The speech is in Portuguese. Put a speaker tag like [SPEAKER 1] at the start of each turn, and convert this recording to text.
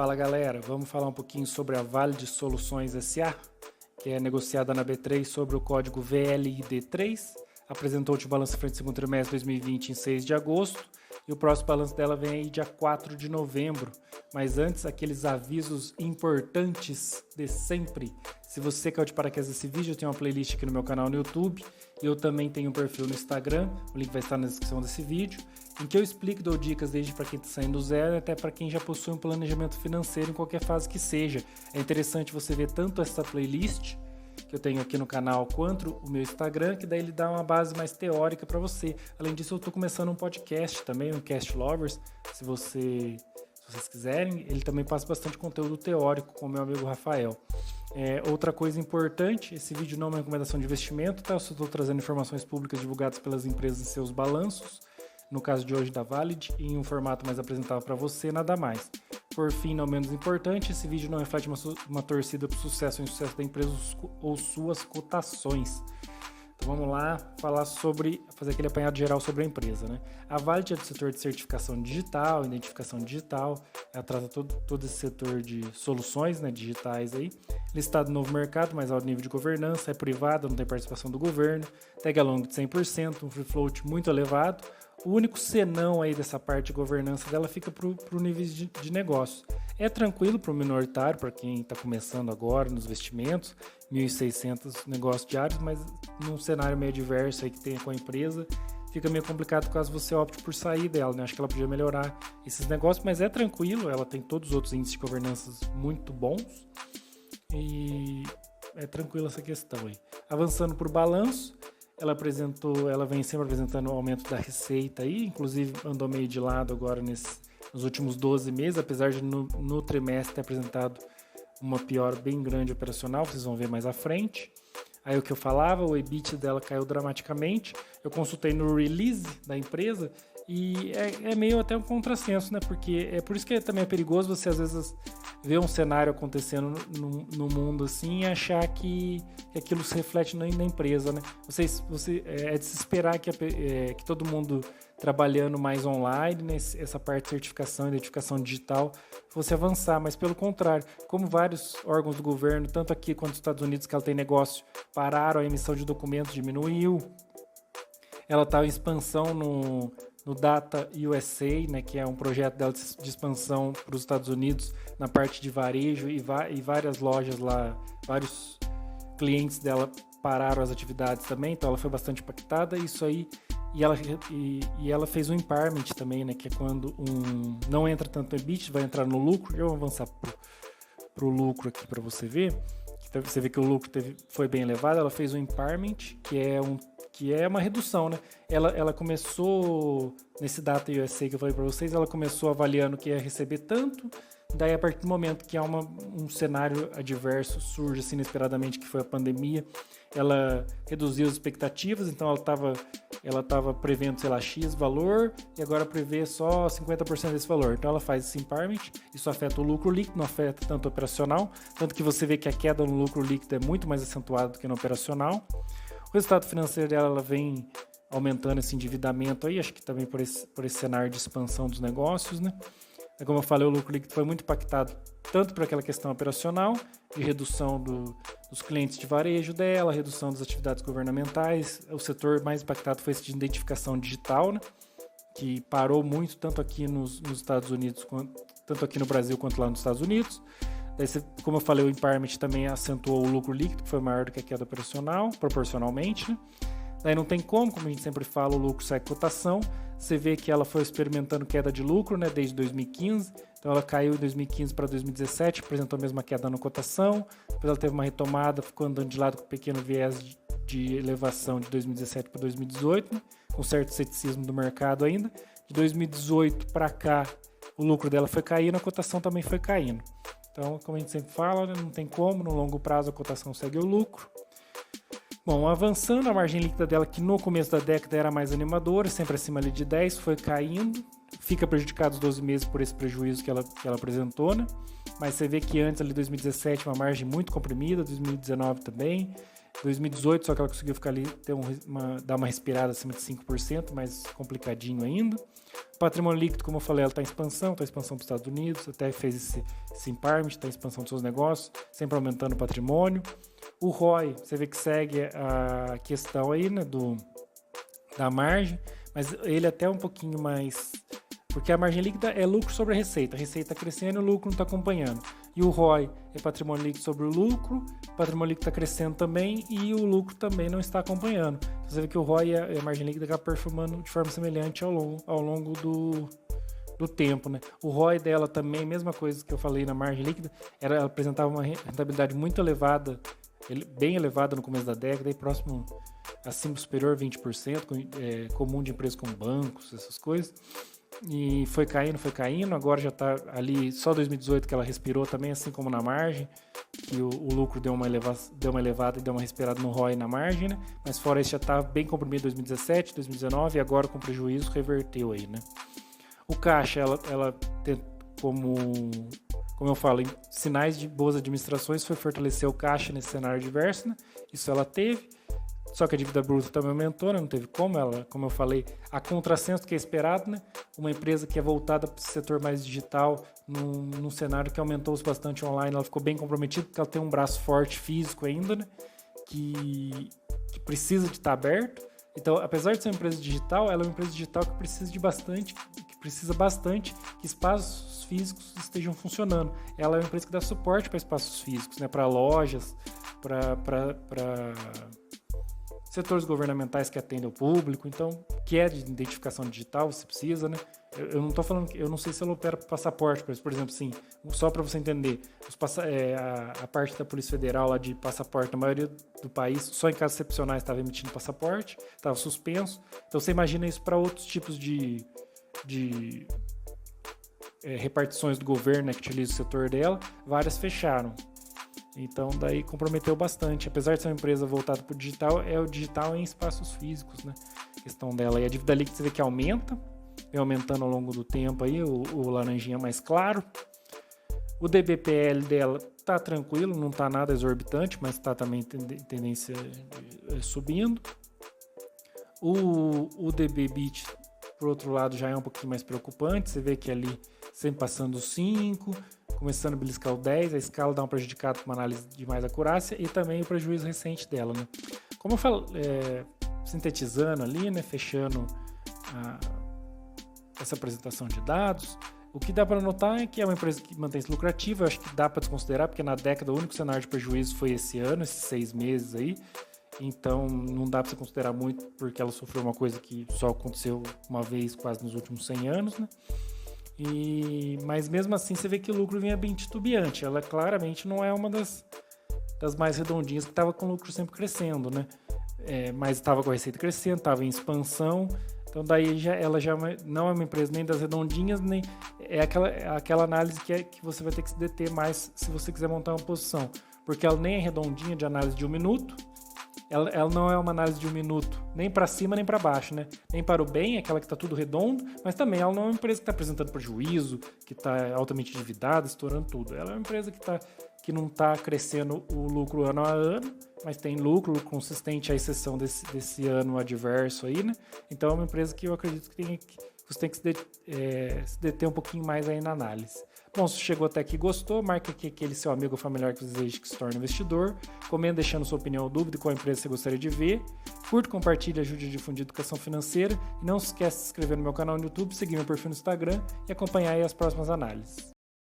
[SPEAKER 1] Fala galera, vamos falar um pouquinho sobre a Valid Soluções S.A., que é negociada na B3 sobre o código VLID3, apresentou o balanço frente ao segundo trimestre de 2020 em 6 de agosto, e o próximo balanço dela vem aí dia 4 de novembro. Mas antes, aqueles avisos importantes de sempre. Se você caiu de paraquedas desse vídeo, eu tenho uma playlist aqui no meu canal no YouTube, e eu também tenho um perfil no Instagram, o link vai estar na descrição desse vídeo, em que eu explico e dou dicas desde para quem está saindo do zero até para quem já possui um planejamento financeiro em qualquer fase que seja. É interessante você ver tanto essa playlist que eu tenho aqui no canal quanto o meu Instagram, que daí ele dá uma base mais teórica para você. Além disso, eu estou começando um podcast também, um Cast Lovers, se vocês quiserem. Ele também passa bastante conteúdo teórico com o meu amigo Rafael. Outra coisa importante, esse vídeo não é uma recomendação de investimento, tá? Eu só estou trazendo informações públicas divulgadas pelas empresas em seus balanços, no caso de hoje da Valid, em um formato mais apresentável para você, nada mais. Por fim, não menos importante, esse vídeo não reflete uma torcida para o sucesso ou insucesso da empresa ou suas cotações. Então vamos lá fazer aquele apanhado geral sobre a empresa, né? A Valid é do setor de certificação digital, identificação digital, ela trata todo esse setor de soluções, né, digitais aí, listado no novo mercado, mas alto nível de governança, é privada, não tem participação do governo, tag along de 100%, um free float muito elevado. O único senão aí dessa parte de governança dela fica para o nível de negócio. É tranquilo para o minoritário, para quem está começando agora nos investimentos, 1.600 negócios diários, mas num cenário meio adverso aí que tem com a empresa, fica meio complicado caso você opte por sair dela, né? Acho que ela podia melhorar esses negócios, mas é tranquilo, ela tem todos os outros índices de governança muito bons e é tranquilo essa questão aí. Avançando por balanço, ela vem sempre apresentando o aumento da receita aí, inclusive andou meio de lado agora nos últimos 12 meses, apesar de no trimestre ter apresentado uma piora bem grande operacional, vocês vão ver mais à frente. Aí o que eu falava, o EBIT dela caiu dramaticamente, eu consultei no release da empresa e é meio até um contrassenso, né? Porque é por isso que também é perigoso você às vezes ver um cenário acontecendo no mundo assim e achar que aquilo se reflete na empresa, né? É de se esperar que todo mundo trabalhando mais online, né, essa parte de certificação e identificação digital, fosse avançar, mas pelo contrário, como vários órgãos do governo, tanto aqui quanto nos Estados Unidos, que ela tem negócio, pararam, a emissão de documentos diminuiu, ela está em expansão no Data USA, né, que é um projeto dela de expansão para os Estados Unidos na parte de varejo e várias lojas lá, vários clientes dela pararam as atividades também, então ela foi bastante impactada. Isso aí, e ela fez um impairment também, né, que é quando não entra tanto no EBIT, vai entrar no lucro. Eu vou avançar para o lucro aqui para você ver. Você vê que o lucro foi bem elevado. Ela fez um impairment, que é uma redução, né? Ela começou, nesse Data USA que eu falei para vocês, ela começou avaliando que ia receber tanto, daí a partir do momento que há um cenário adverso surge assim inesperadamente, que foi a pandemia, ela reduziu as expectativas, então ela estava prevendo, sei lá, X valor, e agora prevê só 50% desse valor. Então ela faz esse impairment, isso afeta o lucro líquido, não afeta tanto o operacional, tanto que você vê que a queda no lucro líquido é muito mais acentuada do que no operacional. O resultado financeiro dela, ela vem aumentando esse endividamento aí, acho que também por esse cenário de expansão dos negócios, né? Como eu falei, o lucro líquido foi muito impactado tanto por aquela questão operacional, de redução dos clientes de varejo dela, redução das atividades governamentais. O setor mais impactado foi esse de identificação digital, né? Que parou muito, tanto aqui nos Estados Unidos, tanto aqui no Brasil quanto lá nos Estados Unidos. Daí, como eu falei, o impairment também acentuou o lucro líquido, que foi maior do que a queda operacional, proporcionalmente, né? Daí não tem como a gente sempre fala, o lucro sai cotação. Você vê que ela foi experimentando queda de lucro, né, desde 2015. Então ela caiu de 2015 para 2017, apresentou a mesma queda na cotação. Depois ela teve uma retomada, ficou andando de lado com um pequeno viés de elevação de 2017 para 2018, né, com certo ceticismo do mercado ainda. De 2018 para cá, o lucro dela foi caindo, a cotação também foi caindo. Então, como a gente sempre fala, né, não tem como, no longo prazo a cotação segue o lucro. Bom, avançando, a margem líquida dela, que no começo da década era mais animadora, sempre acima ali de 10, foi caindo, fica prejudicado os 12 meses por esse prejuízo que ela apresentou, né? Mas você vê que antes, ali 2017, uma margem muito comprimida, 2019 também, 2018 só que ela conseguiu ficar ali, dar uma respirada acima de 5%, mais complicadinho ainda. Patrimônio líquido, como eu falei, ela está em expansão para os Estados Unidos, até fez esse empowerment, está em expansão dos seus negócios, sempre aumentando o patrimônio. O ROI, você vê que segue a questão aí, né, da margem, mas ele até um pouquinho mais... Porque a margem líquida é lucro sobre a receita está crescendo e o lucro não está acompanhando. E o ROI é patrimônio líquido sobre o lucro, o patrimônio líquido está crescendo também e o lucro também não está acompanhando. Então, você vê que o ROI e a margem líquida acabam performando de forma semelhante ao longo do tempo, né? O ROI dela também, mesma coisa que eu falei na margem líquida, ela apresentava uma rentabilidade muito elevada, bem elevada no começo da década, e próximo, acima superior a 20%, comum de empresas como bancos, essas coisas. E foi caindo, agora já está ali, só 2018 que ela respirou também, assim como na margem, que o lucro deu uma elevada e deu uma respirada no ROI na margem, né? Mas fora isso já está bem comprimido em 2017, 2019 e agora com prejuízo reverteu aí, né? O caixa, ela tem como eu falo, em sinais de boas administrações foi fortalecer o caixa nesse cenário adverso, né? Isso ela teve. Só que a dívida bruta também aumentou, né? Não teve como eu falei, a contrassenso do que é esperado, né? Uma empresa que é voltada para o setor mais digital, num cenário que aumentou bastante online, ela ficou bem comprometida, porque ela tem um braço forte físico ainda, né? Que precisa de estar aberto. Então, apesar de ser uma empresa digital, ela é uma empresa digital que precisa bastante que espaços físicos estejam funcionando. Ela é uma empresa que dá suporte para espaços físicos, né? Para lojas, para setores governamentais que atendem ao público, então, que é de identificação digital, você precisa, né? Eu não estou falando, eu não sei se ela opera passaporte, mas, por exemplo, assim, só para você entender, a parte da Polícia Federal lá de passaporte, na maioria do país, só em casos excepcionais estava emitindo passaporte, estava suspenso. Então, você imagina isso para outros tipos de repartições do governo, né, que utiliza o setor dela, várias fecharam. Então, daí comprometeu bastante. Apesar de ser uma empresa voltada para o digital, é o digital em espaços físicos, né? A questão dela. E a dívida líquida você vê que aumenta, vem aumentando ao longo do tempo aí, o laranjinha mais claro. O DBPL dela tá tranquilo, não tá nada exorbitante, mas tá também tendência subindo. O DBBIT, por outro lado, já é um pouquinho mais preocupante. Você vê que ali sempre passando os 5, começando a beliscar o 10, a escala dá um prejudicado com uma análise de mais acurácia e também o prejuízo recente dela, né? Como eu falo, sintetizando ali, né, fechando essa apresentação de dados, o que dá para notar é que é uma empresa que mantém-se lucrativa. Eu acho que dá para desconsiderar, porque na década o único cenário de prejuízo foi esse ano, esses 6 meses aí, então não dá para você considerar muito, porque ela sofreu uma coisa que só aconteceu uma vez quase nos últimos 100 anos, né? Mas mesmo assim você vê que o lucro vinha bem titubeante. Ela claramente não é uma das mais redondinhas que estava com o lucro sempre crescendo, né? Mas estava com a receita crescendo, estava em expansão. Então daí ela já não é uma empresa nem das redondinhas, nem é aquela análise que você vai ter que se deter mais se você quiser montar uma posição. Porque ela nem é redondinha de análise de 1 minuto. Ela não é uma análise de 1 minuto, nem para cima nem para baixo, né? Nem para o bem, aquela que está tudo redondo, mas também ela não é uma empresa que está apresentando prejuízo, que está altamente endividada, estourando tudo. Ela é uma empresa que não está crescendo o lucro ano a ano, mas tem lucro consistente, à exceção desse ano adverso aí, né? Então é uma empresa que eu acredito que você tem que se deter um pouquinho mais aí na análise. Bom, se chegou até aqui e gostou, marca aqui aquele seu amigo ou familiar que deseja que se torne investidor. Comenta deixando sua opinião ou dúvida qual empresa você gostaria de ver. Curta, compartilhe, ajude a difundir educação financeira. E não se esqueça de se inscrever no meu canal no YouTube, seguir meu perfil no Instagram e acompanhar aí as próximas análises.